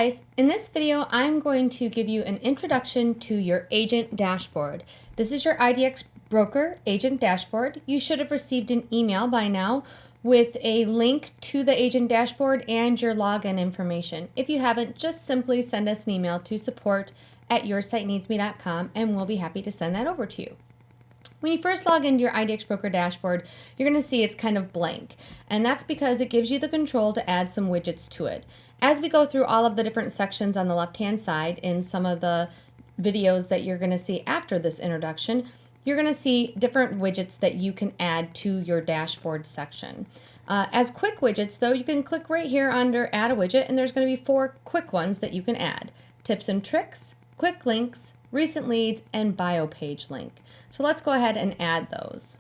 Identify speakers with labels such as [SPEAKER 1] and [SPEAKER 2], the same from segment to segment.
[SPEAKER 1] guys, in this video I'm going to give you an introduction to your agent dashboard. This is your IDXBroker agent dashboard. You should have received an email by now with a link to the agent dashboard and your login information. If you haven't, just simply send us an email to support@yoursiteneedsme.com and we'll be happy to send that over to you. When you first log into your IDXBroker dashboard, you're going to see it's kind of blank, and that's because it gives you the control to add some widgets to it. As we go through all of the different sections on the left-hand side in some of the videos that you're going to see after this introduction, you're going to see different widgets that you can add to your dashboard section. As quick widgets, though, you can click right here under Add a Widget, and there's going to be 4 quick ones that you can add: Tips and Tricks, Quick Links, Recent Leads, and Bio Page Link. So let's go ahead and add those.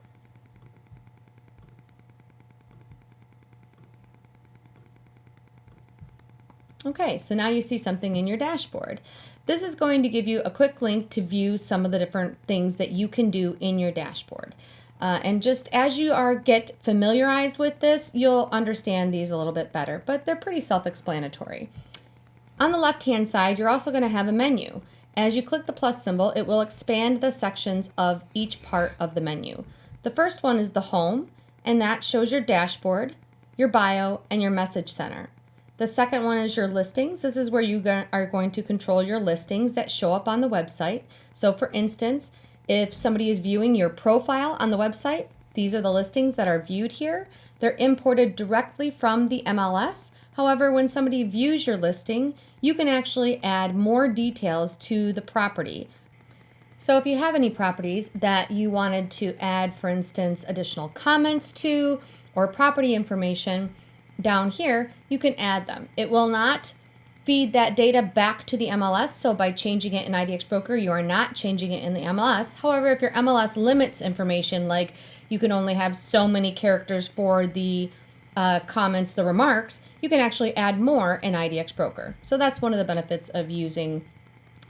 [SPEAKER 1] Okay, so now you see something in your dashboard. This is going to give you a quick link to view some of the different things that you can do in your dashboard. And just as you get familiarized with this, you'll understand these a little bit better, but they're pretty self-explanatory. On the left-hand side, you're also going to have a menu. As you click the plus symbol, it will expand the sections of each part of the menu. The first one is the home, and that shows your dashboard, your bio, and your message center. The second one is your listings. This is where you are going to control your listings that show up on the website. So for instance, if somebody is viewing your profile on the website, these are the listings that are viewed here. They're imported directly from the MLS. However, when somebody views your listing, you can actually add more details to the property. So if you have any properties that you wanted to add, for instance, additional comments to or property information, down here, you can add them. It will not feed that data back to the MLS, so by changing it in IDXBroker, you are not changing it in the MLS. However, if your MLS limits information, like you can only have so many characters for the comments, the remarks, you can actually add more in IDXBroker. So that's one of the benefits of using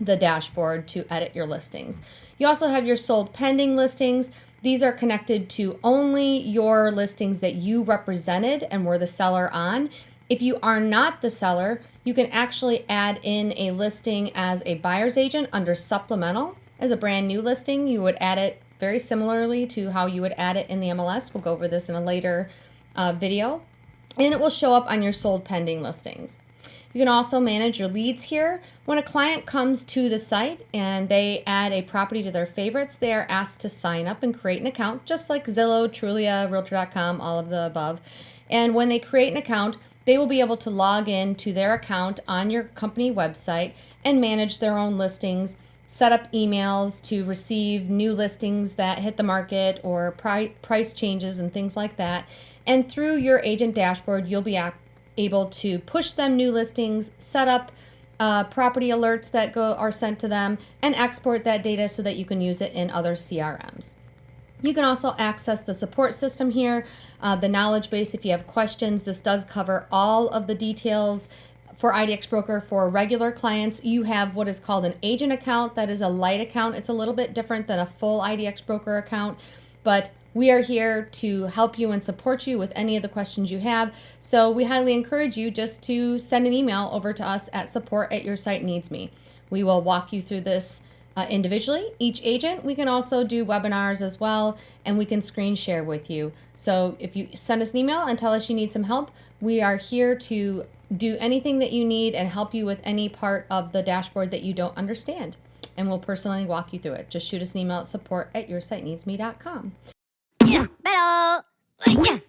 [SPEAKER 1] the dashboard to edit your listings. You also have your sold pending listings. These are connected to only your listings that you represented and were the seller on. If you are not the seller, you can actually add in a listing as a buyer's agent under supplemental. As a brand new listing, you would add it very similarly to how you would add it in the MLS. We'll go over this in a later video, and it will show up on your sold pending listings. You can also manage your leads here. When a client comes to the site and they add a property to their favorites, they are asked to sign up and create an account, just like Zillow, Trulia, Realtor.com, all of the above. And when they create an account, they will be able to log in to their account on your company website and manage their own listings, set up emails to receive new listings that hit the market or price changes and things like that. And through your agent dashboard, you'll be able to push them new listings, set up property alerts that are sent to them, and export that data so that you can use it in other CRMs. You can also access the support system here, the knowledge base if you have questions. This does cover all of the details for IDXBroker. For regular clients, you have what is called an agent account. That is a light account. It's a little bit different than a full IDXBroker account, but we are here to help you and support you with any of the questions you have. So we highly encourage you just to send an email over to us at support@yoursiteneedsme. We will walk you through this individually, each agent. We can also do webinars as well, and we can screen share with you. So if you send us an email and tell us you need some help, we are here to do anything that you need and help you with any part of the dashboard that you don't understand. And we'll personally walk you through it. Just shoot us an email at support@yoursiteneedsme.com.
[SPEAKER 2] Yeah, pero, yeah.